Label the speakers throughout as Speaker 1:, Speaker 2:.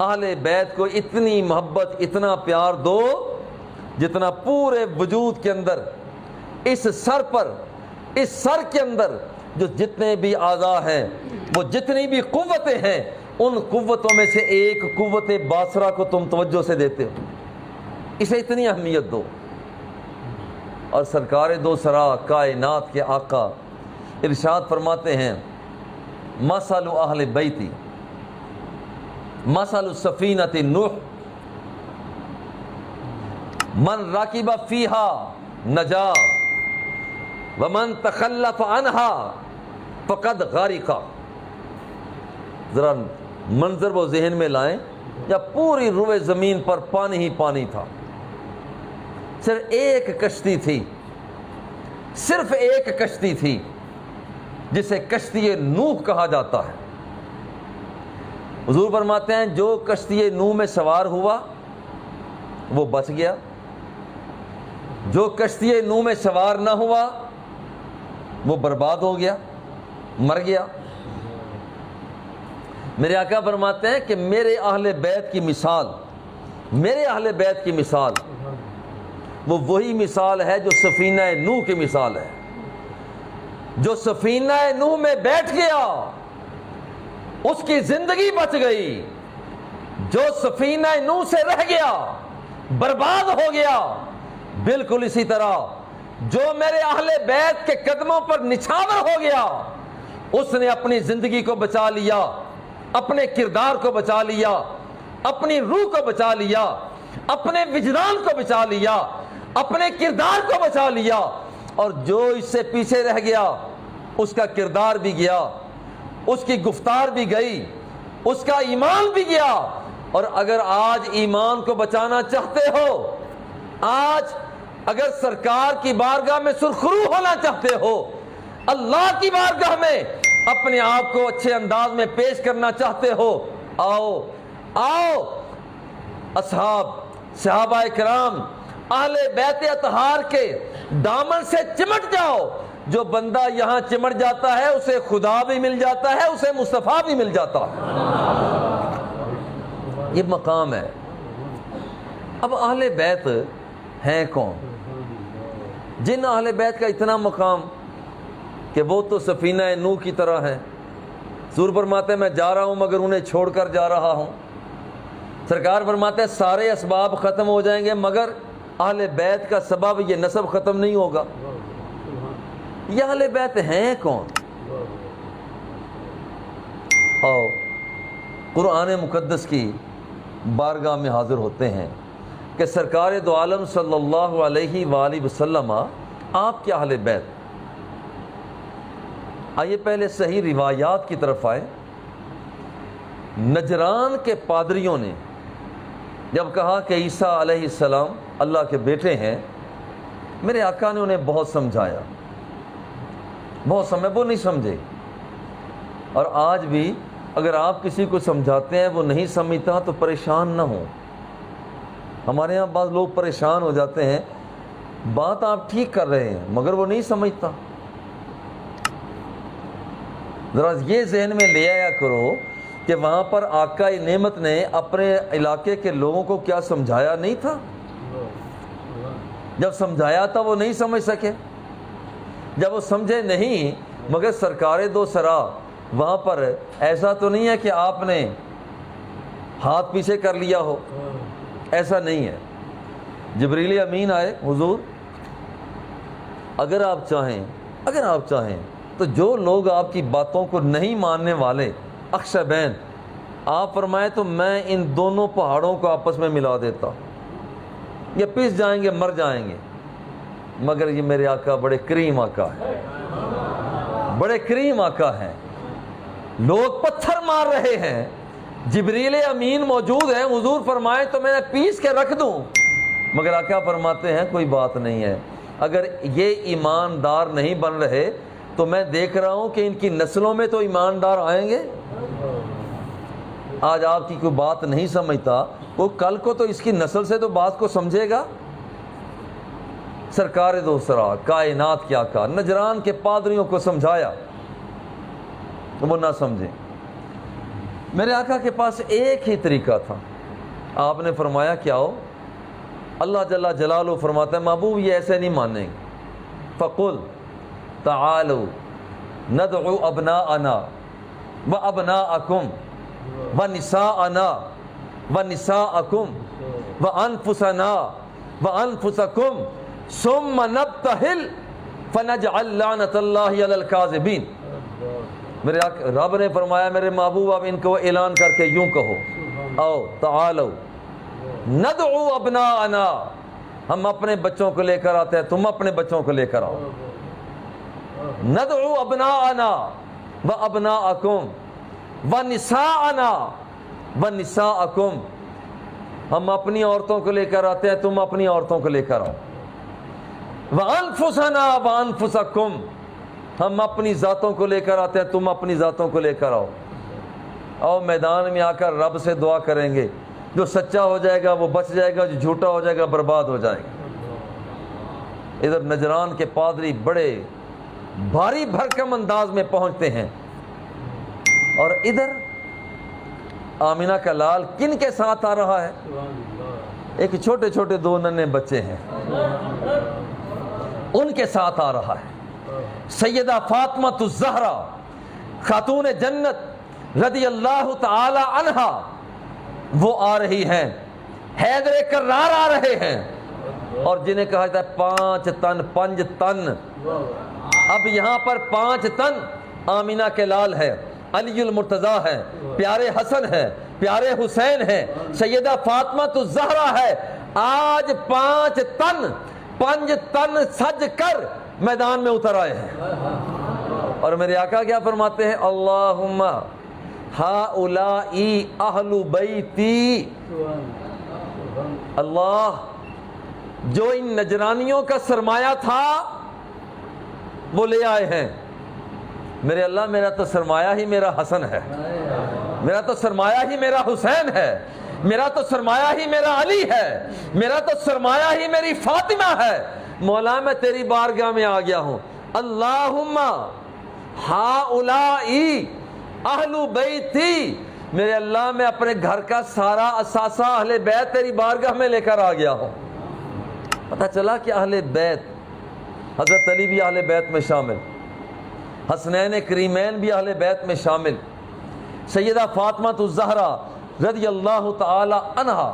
Speaker 1: اہل بیت کو اتنی محبت اتنا پیار دو جتنا پورے وجود کے اندر اس سر پر اس سر کے اندر جو جتنے بھی اعضاء ہیں وہ جتنی بھی قوتیں ہیں ان قوتوں میں سے ایک قوت باصرہ کو تم توجہ سے دیتے ہو، اسے اتنی اہمیت دو۔ اور سرکار دو سرا کائنات کے آقا ارشاد فرماتے ہیں مثل اہل بیتی مثل سفینۃ نوح من راکب فیہا نجا ومن تخلف عنہا فقد غارقا۔ ذرا منظر وہ ذہن میں لائیں، یا پوری روئے زمین پر پانی ہی پانی تھا، صرف ایک کشتی تھی، صرف ایک کشتی تھی جسے کشتی نوح کہا جاتا ہے۔ حضور فرماتے ہیں جو کشتی نوح میں سوار ہوا وہ بچ گیا، جو کشتی نوح میں سوار نہ ہوا وہ برباد ہو گیا، مر گیا۔ میرے آقا فرماتے ہیں کہ میرے اہل بیت کی مثال، میرے اہل بیت کی مثال وہ وہی مثال ہے جو سفینہ نوح کی مثال ہے۔ جو سفینہ نوح میں بیٹھ گیا اس کی زندگی بچ گئی، جو سفینہ نوح سے رہ گیا برباد ہو گیا۔ بالکل اسی طرح جو میرے اہل بیت کے قدموں پر نچھاور ہو گیا اس نے اپنی زندگی کو بچا لیا، اپنے کردار کو بچا لیا، اپنی روح کو بچا لیا، اپنے وجدان کو بچا لیا، اپنے کردار کو بچا لیا۔ اور جو اس سے پیچھے رہ گیا اس کا کردار بھی گیا، اس کی گفتار بھی گئی، اس کا ایمان بھی گیا۔ اور اگر آج ایمان کو بچانا چاہتے ہو، آج اگر سرکار کی بارگاہ میں سرخرو ہونا چاہتے ہو، اللہ کی بارگاہ میں اپنے آپ کو اچھے انداز میں پیش کرنا چاہتے ہو، آؤ آؤ اصحاب صحابہ کرام اہل بیت اطہار کے دامن سے چمٹ جاؤ۔ جو بندہ یہاں چمٹ جاتا ہے اسے خدا بھی مل جاتا ہے، اسے مصطفیٰ بھی مل جاتا ہے۔ یہ مقام ہے۔ اب اہل بیت ہیں کون؟ جن اہل بیت کا اتنا مقام کہ وہ تو سفینہ نوح کی طرح ہے۔ حضور فرماتے ہیں میں جا رہا ہوں مگر انہیں چھوڑ کر جا رہا ہوں۔ سرکار فرماتے ہیں سارے اسباب ختم ہو جائیں گے مگر اہل بیت کا سبب یہ نسب ختم نہیں ہوگا۔ یہ اہل بیت ہیں کون؟ آؤ قرآن مقدس کی بارگاہ میں حاضر ہوتے ہیں کہ سرکار دو عالم صلی اللہ علیہ وآلہ وسلم آپ کے اہل بیت۔ آئیے پہلے صحیح روایات کی طرف آئے۔ نجران کے پادریوں نے جب کہا کہ عیسیٰ علیہ السلام اللہ کے بیٹے ہیں، میرے آقا نے انہیں بہت سمجھایا، بہت سمجھا، وہ نہیں سمجھے۔ اور آج بھی اگر آپ کسی کو سمجھاتے ہیں وہ نہیں سمجھتا تو پریشان نہ ہوں۔ ہمارے ہاں بعض لوگ پریشان ہو جاتے ہیں، بات آپ ٹھیک کر رہے ہیں مگر وہ نہیں سمجھتا۔ ذرا یہ ذہن میں لے آیا کرو کہ وہاں پر آقا نعمت نے اپنے علاقے کے لوگوں کو کیا سمجھایا نہیں تھا؟ جب سمجھایا تھا وہ نہیں سمجھ سکے، جب وہ سمجھے نہیں، مگر سرکار دو سرا وہاں پر ایسا تو نہیں ہے کہ آپ نے ہاتھ پیچھے کر لیا ہو، ایسا نہیں ہے۔ جبریل امین آئے، حضور اگر آپ چاہیں تو جو لوگ آپ کی باتوں کو نہیں ماننے والے اخشبین، آپ فرمائے تو میں ان دونوں پہاڑوں کو آپس میں ملا دیتا، یہ پس جائیں گے، مر جائیں گے۔ مگر یہ میرے آقا بڑے کریم آقا ہے، بڑے کریم آقا ہیں۔ لوگ پتھر مار رہے ہیں، جبریل امین موجود ہیں، حضور فرمائے تو میں پیس کے رکھ دوں، مگر آقا فرماتے ہیں کوئی بات نہیں ہے۔ اگر یہ ایماندار نہیں بن رہے تو میں دیکھ رہا ہوں کہ ان کی نسلوں میں تو ایماندار آئیں گے۔ آج آپ کی کوئی بات نہیں سمجھتا، وہ کل کو تو اس کی نسل سے تو بات کو سمجھے گا۔ سرکار دو سرا کائنات کیا کہا، نجران کے پادریوں کو سمجھایا تو وہ نہ سمجھے۔ میرے آقا کے پاس ایک ہی طریقہ تھا. آپ نے فرمایا کیا ہو؟ اللہ جل جلالہ فرماتا ہے محبوب یہ ایسے نہیں مانیں گے. فقل تعالوا ندعو ابناءنا وابناءکم ونساءنا ونساءکم وانفسنا وانفسکم ثم نبتہل فنجعل لعنت اللہ علی الکاذبین. میرے رب نے فرمایا میرے محبوب آپ ان کو اعلان کر کے یوں کہو او تعالو ندعو ابناءنا، ہم اپنے بچوں کو لے کر آتے ہیں، تم اپنے بچوں کو لے کر آؤ. ندعو ابناءنا وابناءکم ونساءنا ونساءکم، ہم اپنی عورتوں کو لے کر آتے ہیں، تم اپنی عورتوں کو لے کر آؤ. وانفسنا وانفسکم، ہم اپنی ذاتوں کو لے کر آتے ہیں، تم اپنی ذاتوں کو لے کر آؤ. اور میدان میں آ کر رب سے دعا کریں گے، جو سچا ہو جائے گا وہ بچ جائے گا، جو جھوٹا ہو جائے گا برباد ہو جائے گا. ادھر نجران کے پادری بڑے بھاری بھرکم انداز میں پہنچتے ہیں، اور ادھر آمینہ کا لال کن کے ساتھ آ رہا ہے؟ ایک چھوٹے چھوٹے دو ننھے بچے ہیں، ان کے ساتھ آ رہا ہے. سیدہ فاطمہ الزہرا خاتون جنت رضی اللہ تعالی عنہا وہ آ رہی ہیں، حیدر کرار آ رہے ہیں، اور جنہیں کہا جاتا ہے 5 تن. اب یہاں پر 5 تن آمینہ کے لال ہے، علی المرتضیٰ ہے، پیارے حسن ہے، پیارے حسین ہے، سیدہ فاطمہ الزہرا ہے. آج 5 تن سج کر میدان میں اتر آئے ہیں. اور میرے آقا کیا فرماتے ہیں؟ اللہم ہؤلائی اہل بیتی. اللہ جو ان نجرانیوں کا سرمایہ تھا وہ لے آئے ہیں. میرے اللہ میرا تو سرمایہ ہی میرا حسن ہے، میرا تو سرمایہ ہی میرا حسین ہے، میرا تو سرمایہ ہی میرا علی ہے، میرا تو سرمایہ ہی میری فاطمہ ہے. مولا میں تیری بارگاہ میں آ گیا ہوں. اللہم ہؤلائی اہل بیتی، میرے اللہ میں اپنے گھر کا سارا اثاثہ اہل بیت تیری بارگاہ میں لے کر آ گیا ہوں. پتہ چلا کہ اہل بیت، حضرت علی بھی اہل بیت میں شامل، حسنین کریمین بھی اہل بیت میں شامل، سیدہ فاطمہ الزہرا رضی اللہ تعالی عنہا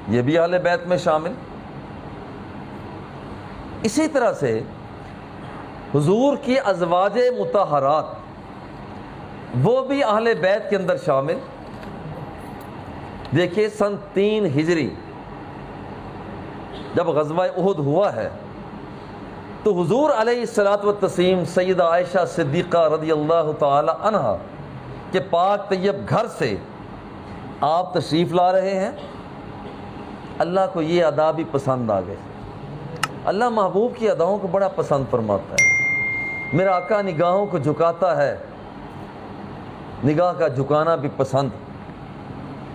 Speaker 1: یہ بھی اہل بیت میں شامل. اسی طرح سے حضور کی ازواج مطہرات وہ بھی اہل بیت کے اندر شامل. دیکھیے سن 3 ہجری جب غزوہ احد ہوا ہے تو حضور علیہ الصلوۃ والتسلیم سیدہ عائشہ صدیقہ رضی اللہ تعالی عنہا کے پاک طیب گھر سے آپ تشریف لا رہے ہیں. اللہ کو یہ ادا بھی پسند آ گئے. اللہ محبوب کی اداؤں کو بڑا پسند فرماتا ہے. میرا آقا نگاہوں کو جھکاتا ہے، نگاہ کا جھکانا بھی پسند،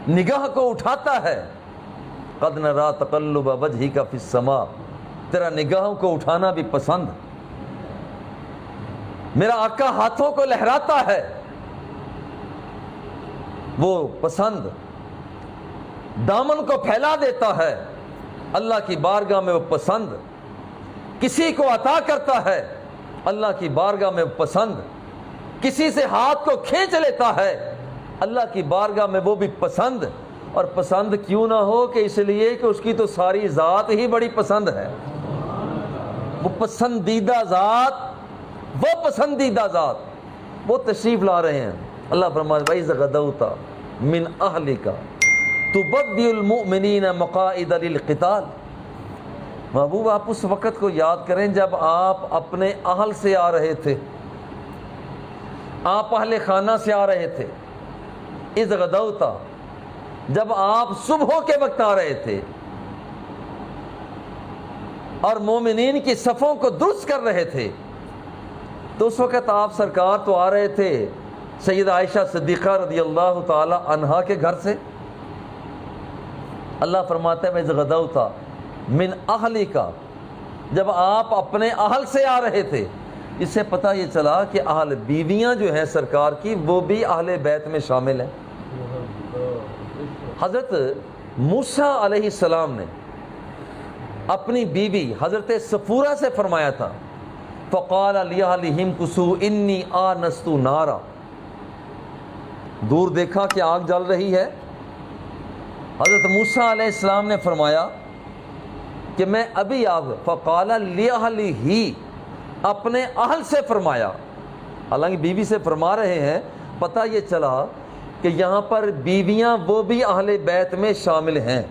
Speaker 1: نگاہ کو اٹھاتا ہے. قد نرا تقلب وجہک فی السماء، تیرا نگاہوں کو اٹھانا بھی پسند. میرا آقا ہاتھوں کو لہراتا ہے، وہ پسند. دامن کو پھیلا دیتا ہے، اللہ کی بارگاہ میں وہ پسند. کسی کو عطا کرتا ہے، اللہ کی بارگاہ میں وہ پسند. کسی سے ہاتھ کو کھینچ لیتا ہے، اللہ کی بارگاہ میں وہ بھی پسند. اور پسند کیوں نہ ہو کہ اس لیے کہ اس کی تو ساری ذات ہی بڑی پسند ہے. وہ پسندیدہ ذات، وہ پسندیدہ ذات وہ تشریف لا رہے ہیں. اللہ فرمائے وَإِذْ غَدَوْتَ مِنْ أَهْلِكَ تُبَوِّئُ الْمُؤْمِنِينَ مَقَاعِدَ لِلْقِتَالِ. محبوب آپ اس وقت کو یاد کریں جب آپ اپنے اہل سے آ رہے تھے، آپ اہل خانہ سے آ رہے تھے. اِذْ غَدَوْتَ، جب آپ صبح کے وقت آ رہے تھے اور مومنین کی صفوں کو درست کر رہے تھے، تو اس وقت آپ سرکار تو آ رہے تھے سیدہ عائشہ صدیقہ رضی اللہ تعالی عنہا کے گھر سے. اللہ فرماتا ہے وَإِذْ غَدَوْتَ مِنْ أَهْلِكَ، جب آپ اپنے اہل سے آ رہے تھے. اس سے پتہ یہ چلا کہ اہل بیویاں جو ہیں سرکار کی وہ بھی اہل بیت میں شامل ہیں. حضرت موسیٰ علیہ السلام نے اپنی بیوی حضرت صفورہ سے فرمایا تھا فقال لِأَهْلِهِمْ كُثُوا إِنِّي آنَسْتُ نَارًا، دور دیکھا کہ آگ جل رہی ہے. حضرت موسیٰ علیہ السلام نے فرمایا کہ میں ابھی آگ، فقال لِأَهْلِهِ، اپنے اہل سے فرمایا، حالانکہ بیوی سے فرما رہے ہیں. پتہ یہ چلا کہ یہاں پر بیویاں وہ بھی اہل بیت میں شامل ہیں.